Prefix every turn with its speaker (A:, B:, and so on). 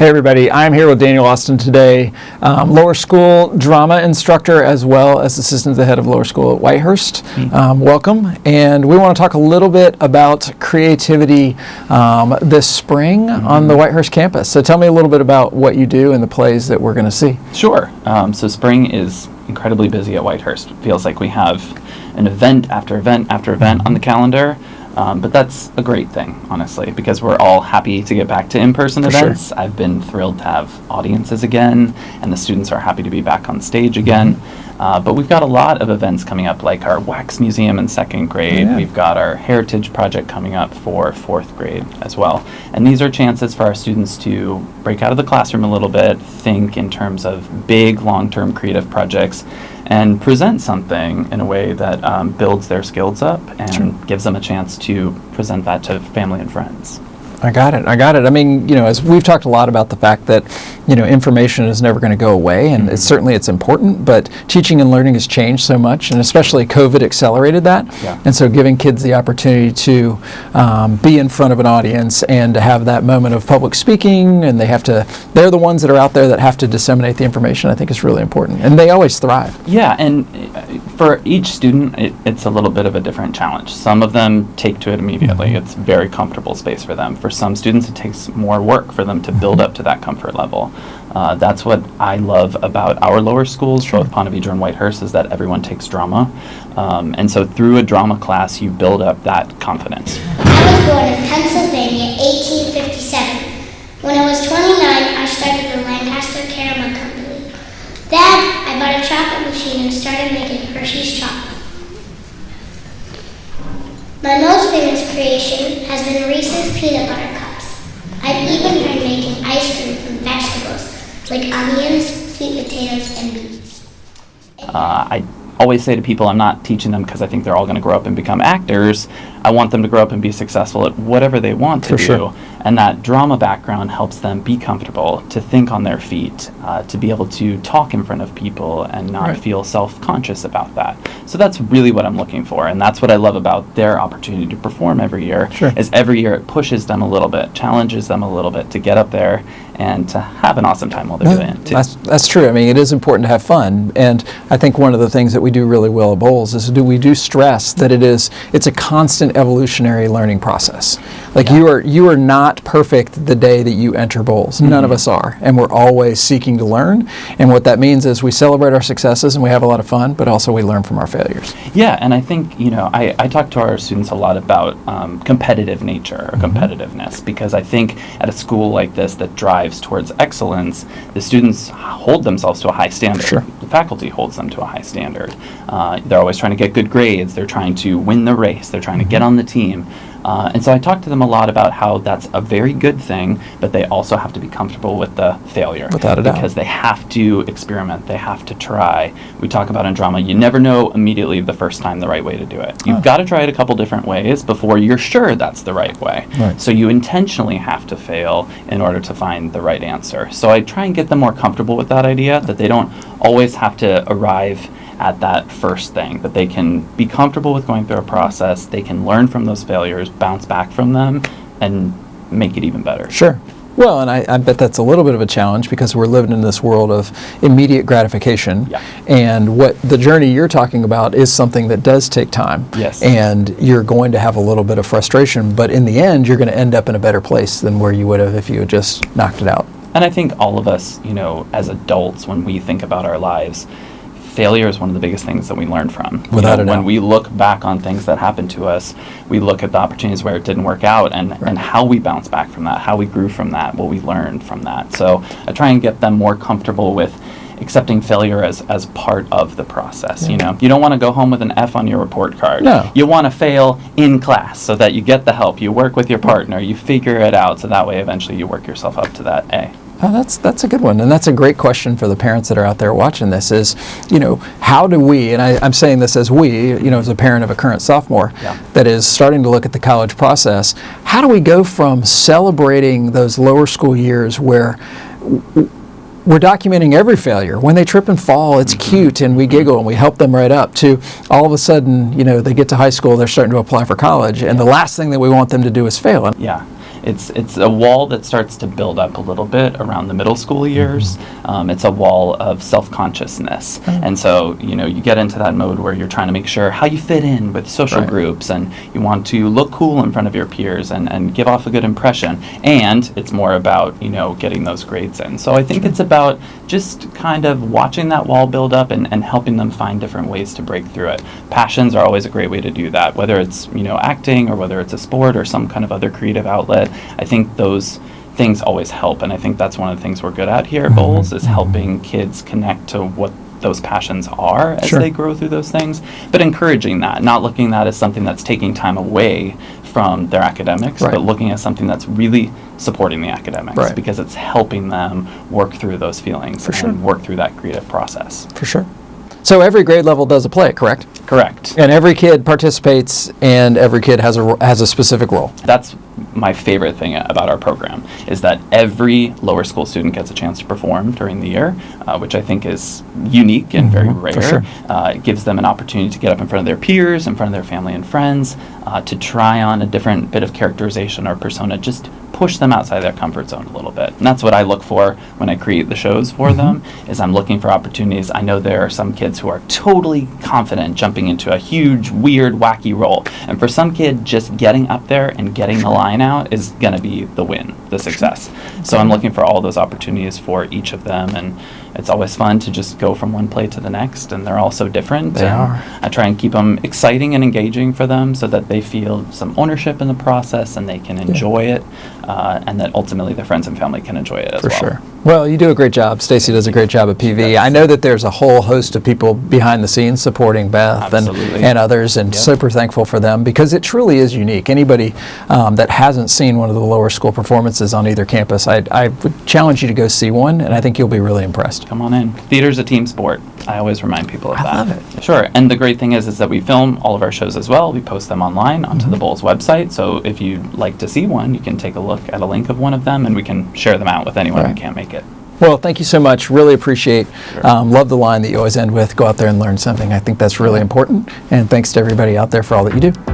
A: Hey everybody, I'm here with Daniel Austin today, lower school drama instructor as well as assistant to the head of lower school at Whitehurst. Welcome, and we want to talk a little bit about creativity this spring on the Whitehurst campus. So tell me a little bit about what you do and the plays that we're going to see.
B: Sure. So spring is incredibly busy at Whitehurst. It feels like we have an event after event after event on the calendar. But that's a great thing, honestly, because we're all happy to get back to in-person events. Sure. I've been thrilled to have audiences again, and the students are happy to be back on stage again. But we've got a lot of events coming up, like our Wax Museum in second grade. Yeah. We've got our Heritage Project coming up for fourth grade as well. And these are chances for our students to break out of the classroom a little bit, think in terms of big, long-term creative projects, and present something in a way that builds their skills up and gives them a chance to present that to family and friends.
A: I got it. I mean, as we've talked a lot about the fact that, information is never going to go away, and it's important, but teaching and learning has changed so much, and especially COVID accelerated that. Yeah. And so giving kids the opportunity to be in front of an audience and to have that moment of public speaking, and they're the ones that are out there that have to disseminate the information, I think is really important. And they always thrive.
B: Yeah, and for each student, it's a little bit of a different challenge. Some of them take to it immediately. It's a very comfortable space for them. For some students, it takes more work for them to build up to that comfort level. That's what I love about our lower schools, both Ponte Vedra and Whitehurst, is that everyone takes drama. And so through a drama class, you build up that confidence.
C: I was born in Pennsylvania, 1857. When I was 29, I started the Lancaster Caramel Company. Then I bought a chocolate machine and started making Hershey's chocolate. My most famous creation has been Reese's peanut butter cups. I've even tried making ice cream from vegetables, like onions, sweet potatoes, and beets.
B: I always say to people, I'm not teaching them because I think they're all going to grow up and become actors. I want them to grow up and be successful at whatever they want to do. Sure. And that drama background helps them be comfortable, to think on their feet, to be able to talk in front of people and not feel self-conscious about that. So that's really what I'm looking for, and that's what I love about their opportunity to perform every year, is every year it pushes them a little bit, challenges them a little bit to get up there and to have an awesome time while they're doing it, too.
A: That's true. I mean, it is important to have fun, and I think one of the things that we do really well at Bowles is we do stress that it's a constant evolutionary learning process. Like you are not perfect the day that you enter Bowles. None of us are, and we're always seeking to learn. And what that means is we celebrate our successes and we have a lot of fun, but also we learn from our failures.
B: Yeah, and I think I talk to our students a lot about competitive nature or competitiveness, because I think at a school like this that drives towards excellence, the students hold themselves to a high standard.
A: Sure.
B: The faculty holds them to a high standard. They're always trying to get good grades. They're trying to win the race. They're trying to get on the team. And so I talk to them a lot about how that's a very good thing, but they also have to be comfortable with the failure.
A: Without a doubt.
B: Because they have to experiment. They have to try. We talk about in drama, you never know immediately the first time the right way to do it. You've got to try it a couple different ways before you're sure that's the right way. Right. So you intentionally have to fail in order to find the right answer. So I try and get them more comfortable with that idea, that they don't always have to arrive at that first thing, that they can be comfortable with going through a process, they can learn from those failures, bounce back from them, and make it even better.
A: Sure. Well, and I bet that's a little bit of a challenge because we're living in this world of immediate gratification. Yeah. And what the journey you're talking about is something that does take time.
B: Yes.
A: And you're going to have a little bit of frustration, but in the end, you're going to end up in a better place than where you would have if you had just knocked it out.
B: And I think all of us, as adults, when we think about our lives, failure is one of the biggest things that we learn from.
A: Without a doubt.
B: When we look back on things that happened to us, we look at the opportunities where it didn't work out and how we bounce back from that, how we grew from that, what we learned from that. So I try and get them more comfortable with accepting failure as part of the process.
A: Yeah.
B: You don't want to go home with an F on your report card.
A: No.
B: You want to fail in class so that you get the help, you work with your partner, you figure it out, so that way eventually you work yourself up to that A.
A: Oh, that's a good one, and that's a great question for the parents that are out there watching this is, how do we, and I'm saying this as we, as a parent of a current sophomore that is starting to look at the college process, how do we go from celebrating those lower school years where we're documenting every failure. When they trip and fall, it's cute and we giggle and we help them right up, to all of a sudden, they get to high school, they're starting to apply for college, and the last thing that we want them to do is fail.
B: Yeah. it's a wall that starts to build up a little bit around the middle school years. It's a wall of self-consciousness. And so, you get into that mode where you're trying to make sure how you fit in with social groups, and you want to look cool in front of your peers and give off a good impression. And it's more about, getting those grades in. So I think it's about just kind of watching that wall build up and helping them find different ways to break through it. Passions are always a great way to do that, whether it's, acting or whether it's a sport or some kind of other creative outlet. I think those things always help, and I think that's one of the things we're good at here at Bowles, is helping kids connect to what those passions are as they grow through those things, but encouraging that, not looking at that as something that's taking time away from their academics, but looking at something that's really supporting the academics, because it's helping them work through those feelings and work through that creative process.
A: For sure. So every grade level does a play, correct?
B: Correct.
A: And every kid participates, and every kid has a specific role.
B: That's my favorite thing about our program, is that every lower school student gets a chance to perform during the year, which I think is unique and very rare.
A: For sure.
B: It gives them an opportunity to get up in front of their peers, in front of their family and friends, to try on a different bit of characterization or persona, just push them outside their comfort zone a little bit. And that's what I look for when I create the shows for them, is I'm looking for opportunities. I know there are some kids who are totally confident jumping into a huge, weird, wacky role. And for some kid, just getting up there and getting the line out is going to be the win, the success. So I'm looking for all those opportunities for each of them, and it's always fun to just go from one play to the next, and they're all so different.
A: They are.
B: I try and keep them exciting and engaging for them so that they feel some ownership in the process and they can enjoy it, and that ultimately their friends and family can enjoy it as well.
A: For sure. Well, you do a great job. Stacy does a great job at PV. I know that there's a whole host of people behind the scenes supporting Beth and others, and super thankful for them, because it truly is unique. Anybody that hasn't seen one of the lower school performances on either campus, I would challenge you to go see one, and I think you'll be really impressed.
B: Come on in. Theater's a team sport. I always remind people of that.
A: I love it.
B: Sure. And the great thing is that we film all of our shows as well. We post them online onto the Bowles website. So if you'd like to see one, you can take a look at a link of one of them, and we can share them out with anyone who can't make it.
A: Well, thank you so much. Really appreciate, love the line that you always end with, go out there and learn something. I think that's really important. And thanks to everybody out there for all that you do.